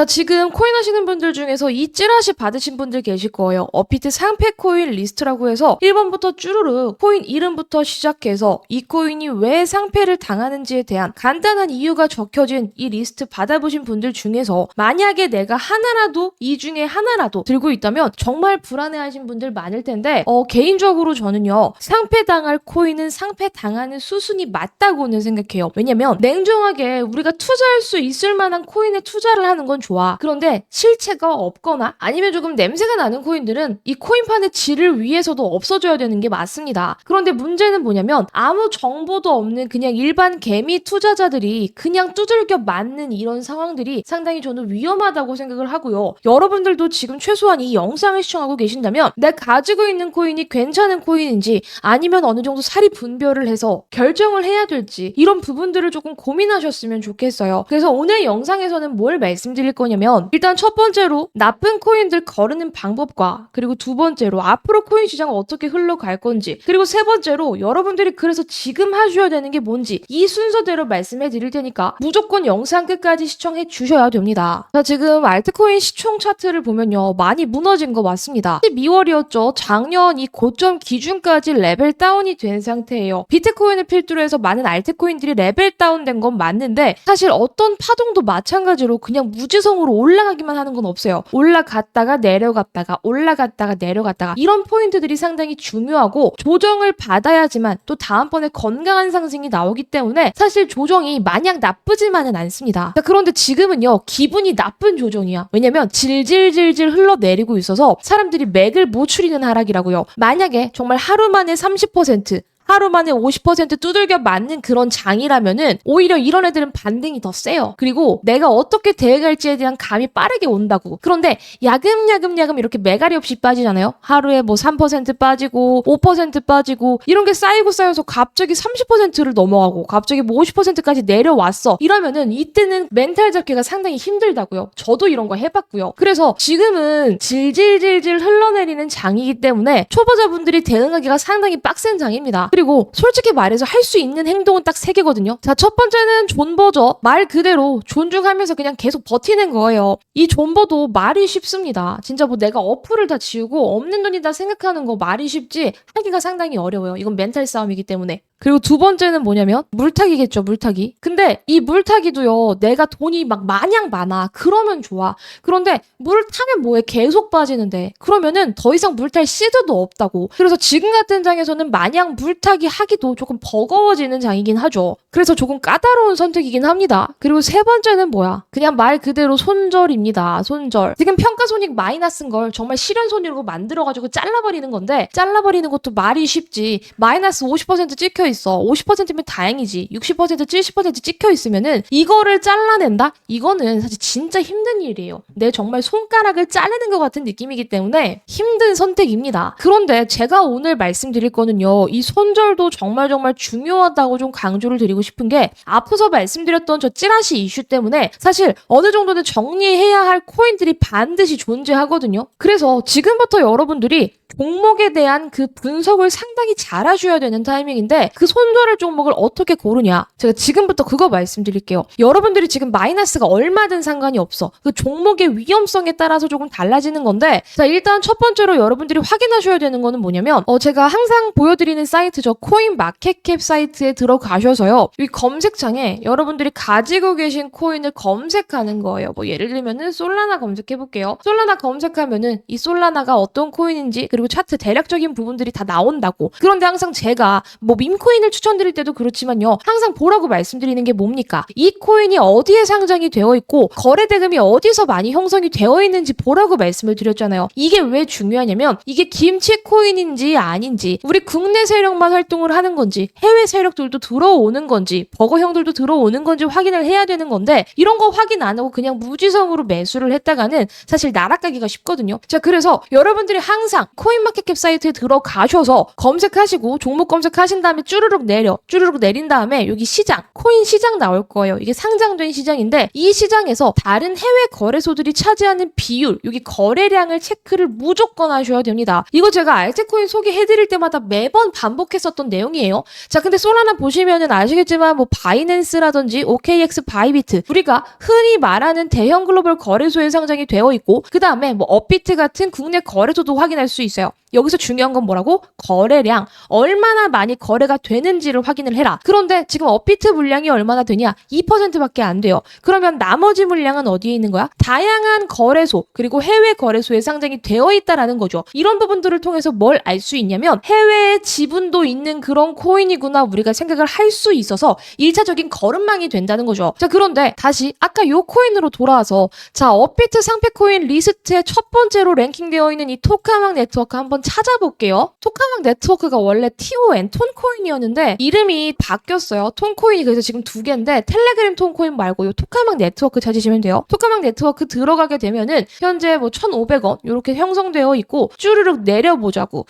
지금 코인 하시는 분들 중에서 이 찌라시 받으신 분들 계실 거예요. 업비트 상패 코인 리스트라고 해서 1번부터 쭈루르 코인 이름부터 시작해서 이 코인이 왜 상패를 당하는지에 대한 간단한 이유가 적혀진 이 리스트 받아보신 분들 중에서 만약에 내가 하나라도 이 중에 하나라도 들고 있다면 정말 불안해하신 분들 많을 텐데 개인적으로 저는요, 상패 당할 코인은 상패 당하는 수순이 맞다고는 생각해요. 왜냐면 냉정하게 우리가 투자할 수 있을 만한 코인에 투자를 하는 건 좋아. 그런데 실체가 없거나 아니면 조금 냄새가 나는 코인들은 이 코인판의 질을 위해서도 없어져야 되는 게 맞습니다. 그런데 문제는 뭐냐면 아무 정보도 없는 그냥 일반 개미 투자자들이 그냥 두들겨 맞는 이런 상황들이 상당히 저는 위험하다고 생각을 하고요. 여러분들도 지금 최소한 이 영상을 시청하고 계신다면 내가 가지고 있는 코인이 괜찮은 코인인지 아니면 어느 정도 사리 분별을 해서 결정을 해야 될지 이런 부분들을 조금 고민하셨으면 좋겠어요. 그래서 오늘 영상에서는 뭘 말씀드릴 거냐면 일단 첫 번째로 나쁜 코인들 거르는 방법과 그리고 두 번째로 앞으로 코인 시장은 어떻게 흘러갈 건지 그리고 세 번째로 여러분들이 그래서 지금 하셔야 되는 게 뭔지 이 순서대로 말씀해 드릴 테니까 무조건 영상 끝까지 시청해 주셔야 됩니다. 자, 지금 알트코인 시총 차트를 보면요, 많이 무너진 거 맞습니다. 12월이었죠. 작년 이 고점 기준까지 레벨 다운이 된 상태예요. 비트코인을 필두로 해서 많은 알트코인들이 레벨 다운된 건 맞는데 사실 어떤 파동도 마찬가지로 그냥 무지성으로 올라가기만 하는 건 없어요. 올라갔다가 내려갔다가 올라갔다가 내려갔다가 이런 포인트들이 상당히 중요하고 조정을 받아야지만 또 다음번에 건강한 상승이 나오기 때문에 사실 조정이 마냥 나쁘지만은 않습니다. 자, 그런데 지금은요, 기분이 나쁜 조정이야. 왜냐면 질질질질 흘러내리고 있어서 사람들이 맥을 못 추리는 하락이라고요. 만약에 정말 하루 만에 30%, 하루 만에 50% 두들겨 맞는 그런 장이라면은 오히려 이런 애들은 반등이 더 세요. 그리고 내가 어떻게 대응할지에 대한 감이 빠르게 온다고. 그런데 야금야금 이렇게 매갈이 없이 빠지잖아요. 하루에 뭐 3% 빠지고 5% 빠지고 이런 게 쌓여서 갑자기 30%를 넘어가고 갑자기 뭐 50%까지 내려왔어. 이러면은 이때는 멘탈 잡기가 상당히 힘들다고요. 저도 이런 거 해봤고요. 그래서 지금은 질질질질 흘러내리는 장이기 때문에 초보자분들이 대응하기가 상당히 빡센 장입니다. 그리고 솔직히 말해서 할 수 있는 행동은 딱 3개거든요. 자, 첫 번째는 존버죠. 말 그대로 존중하면서 그냥 계속 버티는 거예요. 이 존버도 말이 쉽습니다. 진짜 뭐 내가 어플을 다 지우고 없는 돈이다 생각하는 거 말이 쉽지 하기가 상당히 어려워요. 이건 멘탈 싸움이기 때문에. 그리고 두 번째는 뭐냐면 물타기겠죠, 물타기. 근데 이 물타기도요, 내가 돈이 막 마냥 많아. 그러면 좋아. 그런데 물 타면 뭐해? 계속 빠지는데. 그러면은 더 이상 물탈 시드도 없다고. 그래서 지금 같은 장에서는 마냥 물타기 하기도 조금 버거워지는 장이긴 하죠. 그래서 조금 까다로운 선택이긴 합니다. 그리고 세 번째는 뭐야? 그냥 말 그대로 손절입니다. 손절. 지금 평가손익 마이너스인 걸 정말 실현손익으로 만들어가지고 잘라버리는 건데 잘라버리는 것도 말이 쉽지. 마이너스 50% 찍혀 있어. 50%면 다행이지. 60% 70% 찍혀 있으면은 이거를 잘라낸다? 이거는 사실 진짜 힘든 일이에요. 내 정말 손가락을 자르는 것 같은 느낌이기 때문에 힘든 선택입니다. 그런데 제가 오늘 말씀드릴 거는요, 이 손절도 정말 중요하다고 좀 강조를 드리고 싶은 게 앞서서 말씀드렸던 저 찌라시 이슈 때문에 사실 어느 정도는 정리해야 할 코인들이 반드시 존재하거든요. 그래서 지금부터 여러분들이 종목에 대한 그 분석을 상당히 잘 하셔야 되는 타이밍인데 그 손절할 종목을 어떻게 고르냐, 제가 지금부터 그거 말씀드릴게요. 여러분들이 지금 마이너스가 얼마든 상관이 없어. 그 종목의 위험성에 따라서 조금 달라지는 건데, 자, 일단 첫 번째로 여러분들이 확인하셔야 되는 거는 뭐냐면 제가 항상 보여드리는 사이트죠. 코인마켓캡 사이트에 들어가셔서요, 이 검색창에 여러분들이 가지고 계신 코인을 검색하는 거예요. 뭐 예를 들면은 솔라나 검색해볼게요. 솔라나 검색하면은 이 솔라나가 어떤 코인인지 그리고 차트 대략적인 부분들이 다 나온다고. 그런데 항상 제가 뭐 밈코인을 추천드릴 때도 그렇지만요, 항상 보라고 말씀드리는 게 뭡니까? 이 코인이 어디에 상장이 되어 있고 거래 대금이 어디서 많이 형성이 되어 있는지 보라고 말씀을 드렸잖아요. 이게 왜 중요하냐면 이게 김치 코인인지 아닌지, 우리 국내 세력만 활동을 하는 건지 해외 세력들도 들어오는 건지 버거 형들도 들어오는 건지 확인을 해야 되는 건데, 이런 거 확인 안 하고 그냥 무지성으로 매수를 했다가는 사실 날아가기가 쉽거든요. 자, 그래서 여러분들이 항상 코인 코인마켓캡 사이트에 들어가셔서 검색하시고 종목 검색하신 다음에 쭈르륵 내린 다음에 여기 시장, 코인 시장 나올 거예요. 이게 상장된 시장인데 이 시장에서 다른 해외 거래소들이 차지하는 비율, 여기 거래량을 체크를 무조건 하셔야 됩니다. 이거 제가 알트코인 소개해드릴 때마다 매번 반복했었던 내용이에요. 자, 근데 솔라나 보시면은 아시겠지만 뭐 바이낸스라든지 OKX 바이비트, 우리가 흔히 말하는 대형 글로벌 거래소에 상장이 되어 있고 그 다음에 뭐 업비트 같은 국내 거래소도 확인할 수 있어요. 여기서 중요한 건 뭐라고? 거래량. 얼마나 많이 거래가 되는지를 확인을 해라. 그런데 지금 업비트 물량이 얼마나 되냐? 2%밖에 안 돼요. 그러면 나머지 물량은 어디에 있는 거야? 다양한 거래소, 그리고 해외 거래소에 상장이 되어 있다라는 거죠. 이런 부분들을 통해서 뭘 알 수 있냐면 해외에 지분도 있는 그런 코인이구나 우리가 생각을 할 수 있어서 1차적인 거름망이 된다는 거죠. 자, 그런데 다시 아까 요 코인으로 돌아와서 자, 업비트 상패 코인 리스트에 첫 번째로 랭킹되어 있는 이 토카막 네트워크 한번 찾아볼게요. 토카막 네트워크가 원래 TON, 톤코인이었는데 이름이 바뀌었어요. 톤코인이 그래서 지금 두 개인데 텔레그램 톤코인 말고 요 토카막 네트워크 찾으시면 돼요. 토카막 네트워크 들어가게 되면은 현재 뭐 1,500원 이렇게 형성되어 있고 쭈르륵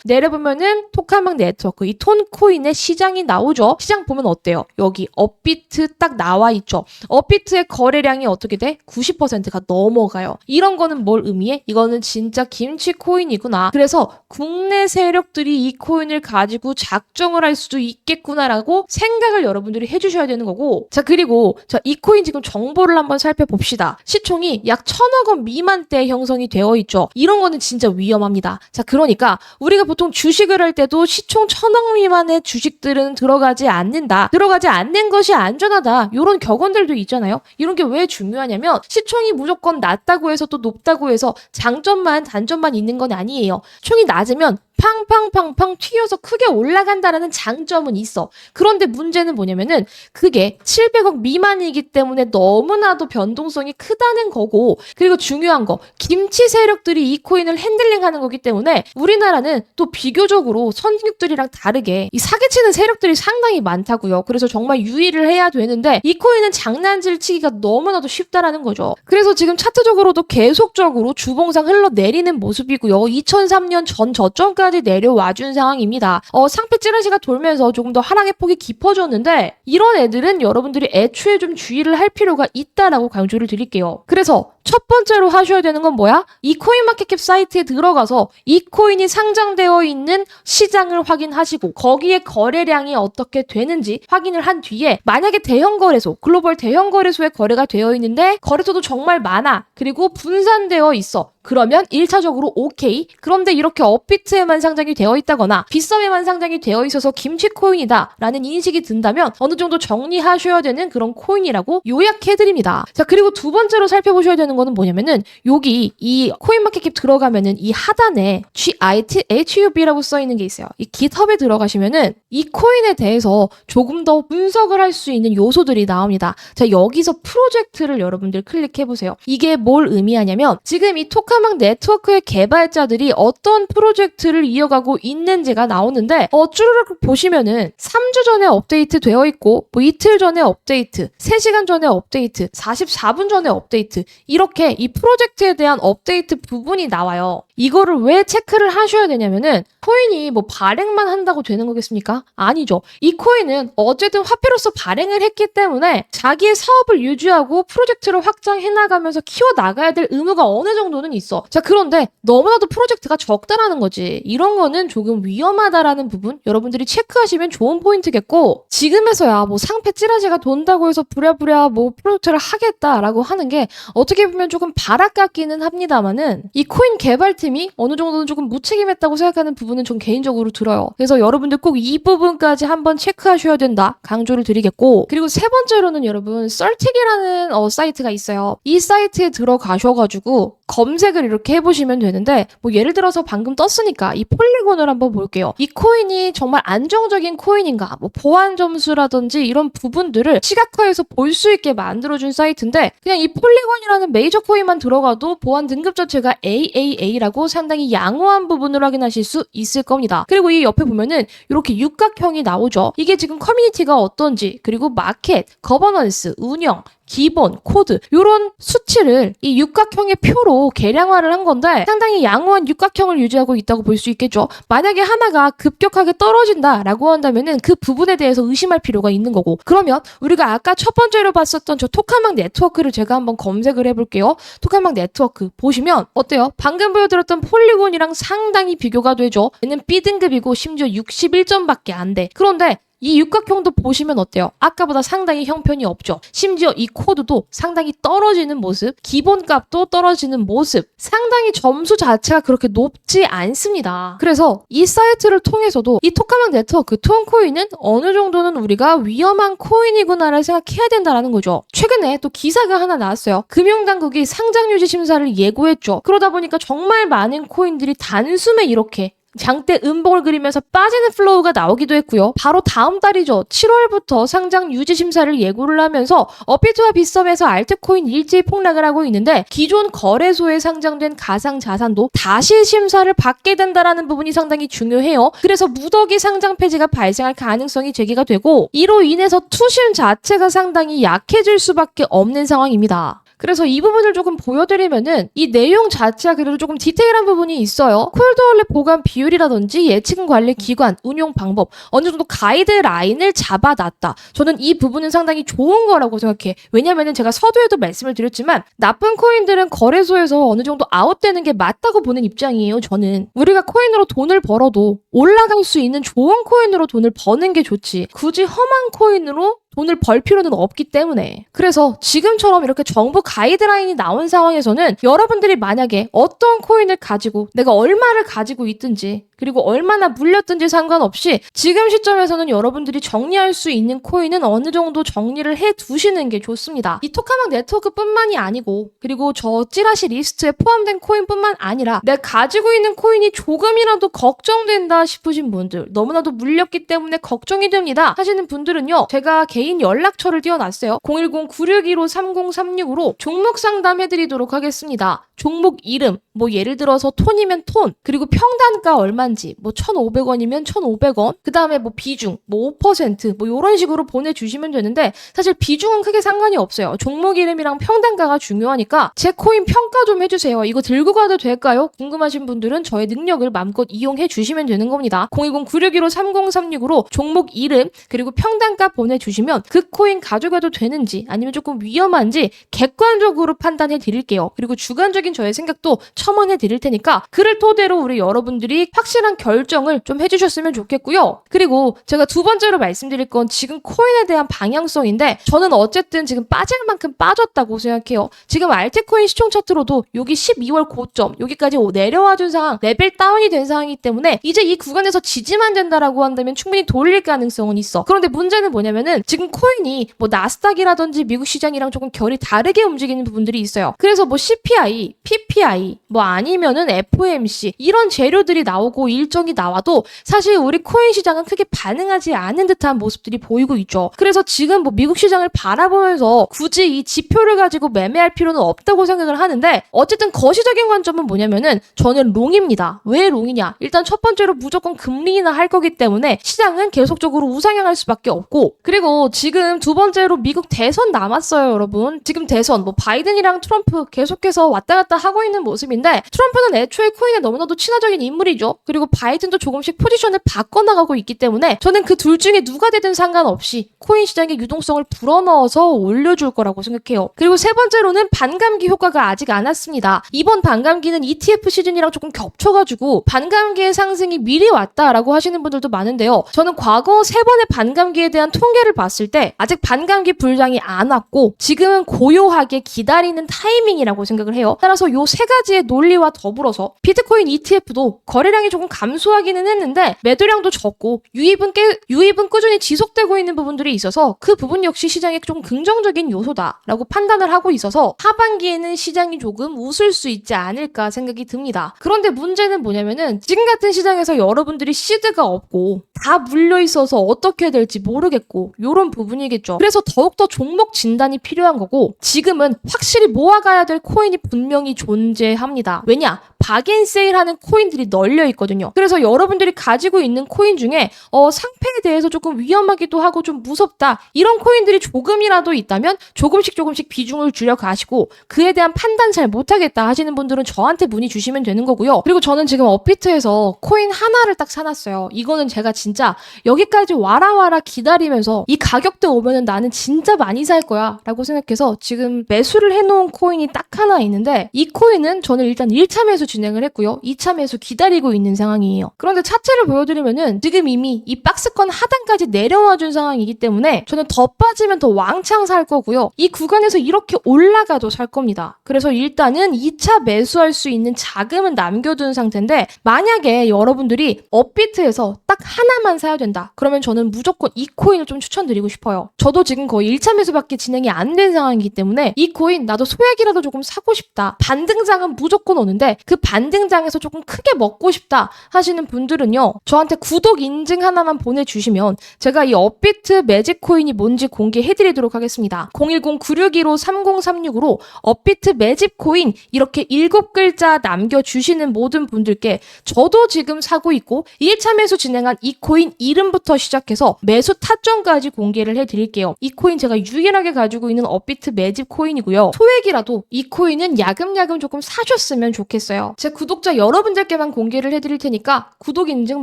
내려보면은 토카막 네트워크 이 톤코인의 시장이 나오죠. 시장 보면 어때요? 여기 업비트 딱 나와 있죠. 업비트의 거래량이 어떻게 돼? 90%가 넘어가요. 이런 거는 뭘 의미해? 이거는 진짜 김치 코인이구나. 그래서 국내 세력들이 이 코인을 가지고 작정을 할 수도 있겠구나라고 생각을 여러분들이 해주셔야 되는 거고, 자, 그리고 자, 이 코인 지금 정보를 한번 살펴봅시다. 시총이 약 1,000억 원 미만대 형성이 되어 있죠. 이런 거는 진짜 위험합니다. 자, 그러니까 우리가 보통 주식을 할 때도 시총 1,000억 미만의 주식들은 들어가지 않는다. 들어가지 않는 것이 안전하다. 이런 격언들도 있잖아요. 이런 게 왜 중요하냐면 시총이 무조건 낮다고 해서 또 높다고 해서 장점만 단점만 있는 건 아니에요. 총이 낮으면 팡팡팡팡 튀어서 크게 올라간다라는 장점은 있어. 그런데 문제는 뭐냐면은 그게 700억 미만이기 때문에 너무나도 변동성이 크다는 거고, 그리고 중요한 거 김치 세력들이 이 코인을 핸들링하는 거기 때문에 우리나라는 또 비교적으로 선진국들이랑 다르게 이 사기치는 세력들이 상당히 많다고요. 그래서 정말 유의를 해야 되는데 이 코인은 장난질 치기가 너무나도 쉽다라는 거죠. 그래서 지금 차트적으로도 계속적으로 주봉상 흘러내리는 모습이고요. 2003년 전 저점까지 내려와준 상황입니다. 상패 찌라시가 돌면서 조금 더 하락의 폭이 깊어졌는데 이런 애들은 여러분들이 애초에 좀 주의를 할 필요가 있다라고 강조를 드릴게요. 그래서 첫 번째로 하셔야 되는 건 뭐야? 이 코인마켓캡 사이트에 들어가서 이 코인이 상장되어 있는 시장을 확인하시고 거기에 거래량이 어떻게 되는지 확인을 한 뒤에 만약에 대형 거래소, 글로벌 대형 거래소에 거래가 되어 있는데 거래소도 정말 많아. 그리고 분산되어 있어. 그러면 1차적으로 오케이. 그런데 이렇게 업비트에만 상장이 되어 있다거나 빗썸에만 상장이 되어 있어서 김치 코인이다 라는 인식이 든다면 어느 정도 정리하셔야 되는 그런 코인이라고 요약해드립니다. 자, 그리고 두 번째로 살펴보셔야 되는 거는 뭐냐면은 여기 이 코인마켓캡 들어가면은 이 하단에 GITHUB라고 써있는 게 있어요. 이 GitHub에 들어가시면은 이 코인에 대해서 조금 더 분석을 할 수 있는 요소들이 나옵니다. 자, 여기서 프로젝트를 여러분들 클릭해보세요. 이게 뭘 의미하냐면 지금 이 토카막 네트워크의 개발자들이 어떤 프로젝트를 이어가고 있는지가 나오는데 쭈르륵 보시면은 3주 전에 업데이트 되어 있고 뭐 이틀 전에 업데이트, 3시간 전에 업데이트, 44분 전에 업데이트, 이렇게 이 프로젝트에 대한 업데이트 부분이 나와요. 이거를 왜 체크를 하셔야 되냐면은 코인이 뭐 발행만 한다고 되는 거겠습니까? 아니죠. 이 코인은 어쨌든 화폐로서 발행을 했기 때문에 자기의 사업을 유지하고 프로젝트를 확장해 나가면서 키워 나가야 될 의무가 어느 정도는 있어. 자, 그런데 너무나도 프로젝트가 적다라는 거지. 이런 거는 조금 위험하다라는 부분 여러분들이 체크하시면 좋은 포인트겠고, 지금에서야 뭐 상패 찌라시가 돈다고 해서 부랴부랴 뭐 프로젝트를 하겠다라고 하는 게 어떻게 보면 조금 바락 같기는 합니다만은 이 코인 개발팀이 어느 정도는 조금 무책임했다고 생각하는 부분은 전 개인적으로 들어요. 그래서 여러분들 꼭 이 부분까지 한번 체크하셔야 된다 강조를 드리겠고, 그리고 세 번째로는 여러분 썰틱이라는 사이트가 있어요. 이 사이트에 들어가셔가지고 검색을 이렇게 해보시면 되는데 뭐 예를 들어서 방금 떴으니까 이 폴리곤을 한번 볼게요. 이 코인이 정말 안정적인 코인인가, 뭐 보안 점수라든지 이런 부분들을 시각화해서 볼 수 있게 만들어준 사이트인데 그냥 이 폴리곤이라는 메이저 코인만 들어가도 보안 등급 자체가 AAA라고 상당히 양호한 부분을 확인하실 수 있을 겁니다. 그리고 이 옆에 보면은 이렇게 육각형이 나오죠. 이게 지금 커뮤니티가 어떤지, 그리고 마켓, 거버넌스, 운영, 기본, 코드 이런 수치를 이 육각형의 표로 계량화를 한 건데 상당히 양호한 육각형을 유지하고 있다고 볼 수 있겠죠. 만약에 하나가 급격하게 떨어진다라고 한다면은 그 부분에 대해서 의심할 필요가 있는 거고, 그러면 우리가 아까 첫 번째로 봤었던 저 토카막 네트워크를 제가 한번 검색을 해볼게요. 토카막 네트워크 보시면 어때요? 방금 보여드렸던 폴리곤이랑 상당히 비교가 되죠. 얘는 B등급이고 심지어 61점밖에 안 돼. 그런데 이 육각형도 보시면 어때요? 아까보다 상당히 형편이 없죠. 심지어 이 코드도 상당히 떨어지는 모습, 기본값도 떨어지는 모습, 상당히 점수 자체가 그렇게 높지 않습니다. 그래서 이 사이트를 통해서도 이 토카막 네트워크 톤코인은 어느 정도는 우리가 위험한 코인이구나를 생각해야 된다는 거죠. 최근에 또 기사가 하나 나왔어요. 금융당국이 상장유지 심사를 예고했죠. 그러다 보니까 정말 많은 코인들이 단숨에 이렇게 장대 음봉을 그리면서 빠지는 플로우가 나오기도 했고요. 바로 다음 달이죠. 7월부터 상장 유지 심사를 예고를 하면서 업비트와 빗썸에서 알트코인 일제히 폭락을 하고 있는데 기존 거래소에 상장된 가상 자산도 다시 심사를 받게 된다라는 부분이 상당히 중요해요. 그래서 무더기 상장 폐지가 발생할 가능성이 제기가 되고 이로 인해서 투심 자체가 상당히 약해질 수밖에 없는 상황입니다. 그래서 이 부분을 조금 보여드리면은 이 내용 자체가 그래도 조금 디테일한 부분이 있어요. 콜드월렛 보관 비율이라든지 예측 관리 기관, 운용 방법, 어느 정도 가이드라인을 잡아놨다. 저는 이 부분은 상당히 좋은 거라고 생각해. 왜냐면은 제가 서두에도 말씀을 드렸지만 나쁜 코인들은 거래소에서 어느 정도 아웃되는 게 맞다고 보는 입장이에요. 저는 우리가 코인으로 돈을 벌어도 올라갈 수 있는 좋은 코인으로 돈을 버는 게 좋지. 굳이 험한 코인으로 돈을 벌 필요는 없기 때문에. 그래서 지금처럼 이렇게 정부 가이드라인이 나온 상황에서는 여러분들이 만약에 어떤 코인을 가지고 내가 얼마를 가지고 있든지 그리고 얼마나 물렸든지 상관없이 지금 시점에서는 여러분들이 정리할 수 있는 코인은 어느 정도 정리를 해 두시는 게 좋습니다. 이 토카막 네트워크뿐만이 아니고 그리고 저 찌라시 리스트에 포함된 코인뿐만 아니라 내가 가지고 있는 코인이 조금이라도 걱정된다 싶으신 분들, 너무나도 물렸기 때문에 걱정이 됩니다 하시는 분들은요, 제가 개인 연락처를 띄워놨어요. 010-9615-3036으로 종목 상담 해드리도록 하겠습니다. 종목 이름, 뭐 예를 들어서 톤이면 톤, 그리고 평단가 얼마인지, 뭐 1,500원이면 1,500원, 그 다음에 뭐 비중, 뭐 5%, 뭐 이런 식으로 보내주시면 되는데 사실 비중은 크게 상관이 없어요. 종목 이름이랑 평단가가 중요하니까 제 코인 평가 좀 해주세요. 이거 들고 가도 될까요? 궁금하신 분들은 저의 능력을 마음껏 이용해 주시면 되는 겁니다. 010-9615-3036으로 종목 이름 그리고 평단가 보내주시면 그 코인 가져가도 되는지 아니면 조금 위험한지 객관적으로 판단해 드릴게요. 그리고 주관적인 저의 생각도 첨언해 드릴 테니까 그를 토대로 우리 여러분들이 확실한 결정을 좀 해주셨으면 좋겠고요. 그리고 제가 두 번째로 말씀드릴 건 지금 코인에 대한 방향성인데 저는 어쨌든 지금 빠질 만큼 빠졌다고 생각해요. 지금 알트코인 시총 차트로도 여기 12월 고점 여기까지 내려와준 상황, 레벨 다운이 된 상황이기 때문에 이제 이 구간에서 지지만 된다라고 한다면 충분히 돌릴 가능성은 있어. 그런데 문제는 뭐냐면은 지금 코인이 뭐 나스닥이라든지 미국 시장이랑 조금 결이 다르게 움직이는 부분들이 있어요. 그래서 뭐 CPI, PPI, 뭐 아니면은 FOMC 이런 재료들이 나오고 일정이 나와도 사실 우리 코인 시장은 크게 반응하지 않은 듯한 모습들이 보이고 있죠. 그래서 지금 뭐 미국 시장을 바라보면서 굳이 이 지표를 가지고 매매할 필요는 없다고 생각을 하는데 어쨌든 거시적인 관점은 뭐냐면은 저는 롱입니다. 왜 롱이냐? 일단 첫 번째로 무조건 금리 인하 할 거기 때문에 시장은 계속적으로 우상향할 수밖에 없고, 그리고 지금 두 번째로 미국 대선 남았어요, 여러분. 지금 대선 뭐 바이든이랑 트럼프 계속해서 왔다 갔다 하고 있는 모습인데 트럼프는 애초에 코인에 너무나도 친화적인 인물이죠. 그리고 바이든도 조금씩 포지션을 바꿔나가고 있기 때문에 저는 그 둘 중에 누가 되든 상관없이 코인 시장의 유동성을 불어넣어서 올려줄 거라고 생각해요. 그리고 세 번째로는 반감기 효과가 아직 안 왔습니다. 이번 반감기는 ETF 시즌이랑 조금 겹쳐가지고 반감기의 상승이 미리 왔다라고 하시는 분들도 많은데요. 저는 과거 세 번의 반감기에 대한 통계를 봤을 때 아직 반감기 불장이 안 왔고 지금은 고요하게 기다리는 타이밍이라고 생각을 해요. 따라서 요 세 가지의 논리와 더불어서 비트코인 ETF도 거래량이 조금 감소하기는 했는데 매도량도 적고 유입은 꾸준히 지속되고 있는 부분들이 있어서 그 부분 역시 시장의 좀 긍정적인 요소다라고 판단을 하고 있어서 하반기에는 시장이 조금 웃을 수 있지 않을까 생각이 듭니다. 그런데 문제는 뭐냐면은 지금 같은 시장에서 여러분들이 시드가 없고 다 물려있어서 어떻게 해야 될지 모르겠고 요런 부분이겠죠. 그래서 더욱더 종목 진단이 필요한 거고 지금은 확실히 모아가야 될 코인이 분명히 존재합니다. 왜냐? 박인 세일하는 코인들이 널려 있거든요. 그래서 여러분들이 가지고 있는 코인 중에 상패에 대해서 조금 위험하기도 하고 좀 무섭다, 이런 코인들이 조금이라도 있다면 조금씩 비중을 줄여 가시고, 그에 대한 판단 잘 못하겠다 하시는 분들은 저한테 문의 주시면 되는 거고요. 그리고 저는 지금 업비트에서 코인 하나를 딱 사놨어요. 이거는 제가 진짜 여기까지 와라 기다리면서 이 가격대 오면은 나는 진짜 많이 살 거야 라고 생각해서 지금 매수를 해놓은 코인이 딱 하나 있는데, 이 코인은 저는 일단 1차 매수 진행을 했고요. 2차 매수 기다리고 있는 상황이에요. 그런데 차트를 보여드리면은 지금 이미 이 박스권 하단까지 내려와 준 상황이기 때문에 저는 더 빠지면 더 왕창 살 거고요. 이 구간에서 이렇게 올라가도 살 겁니다. 그래서 일단은 2차 매수할 수 있는 자금은 남겨둔 상태인데, 만약에 여러분들이 업비트에서 딱 하나만 사야 된다, 그러면 저는 무조건 이 코인을 좀 추천드리고 싶어요. 저도 지금 거의 1차 매수밖에 진행이 안 된 상황이기 때문에 이 코인 나도 소액이라도 조금 사고 싶다, 반등장은 무조건 오는데 그 반등장에서 조금 크게 먹고 싶다 하시는 분들은요, 저한테 구독 인증 하나만 보내주시면 제가 이 업비트 매직 코인이 뭔지 공개해드리도록 하겠습니다. 010-9615-3036으로 업비트 매직 코인 이렇게 7글자 남겨주시는 모든 분들께 저도 지금 사고 있고 1차 매수 진행한 이 코인 이름부터 시작해서 매수 타점까지 공개를 해드릴게요. 이 코인 제가 유일하게 가지고 있는 업비트 매직 코인이고요. 소액이라도 이 코인은 야금야금 조금 사셨으면 좋겠어요. 제 구독자 여러분들께만 공개를 해드릴 테니까 구독 인증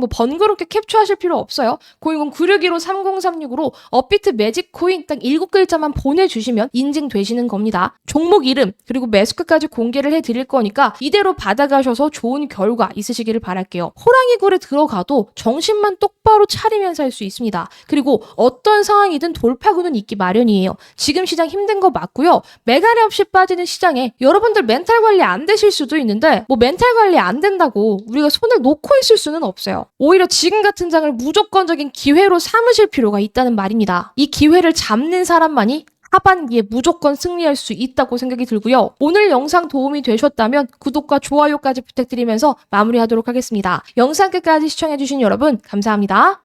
번거롭게 캡처하실 필요 없어요. 010-9615-3036으로 업비트 매직 코인 딱 7글자만 보내주시면 인증되시는 겁니다. 종목 이름 그리고 매수가까지 공개를 해드릴 거니까 이대로 받아가셔서 좋은 결과 있으시기를 바랄게요. 호랑이 굴에 들어가도 정신만 똑바로 차리면 살 수 있습니다. 그리고 어떤 상황이든 돌파구는 있기 마련이에요. 지금 시장 힘든 거 맞고요. 매갈이 없이 빠지는 시장에 여러분들 멘탈 관리 안 되실 수도 있는데, 멘탈 관리 안 된다고 우리가 손을 놓고 있을 수는 없어요. 오히려 지금 같은 장을 무조건적인 기회로 삼으실 필요가 있다는 말입니다. 이 기회를 잡는 사람만이 하반기에 무조건 승리할 수 있다고 생각이 들고요. 오늘 영상 도움이 되셨다면 구독과 좋아요까지 부탁드리면서 마무리하도록 하겠습니다. 영상 끝까지 시청해주신 여러분 감사합니다.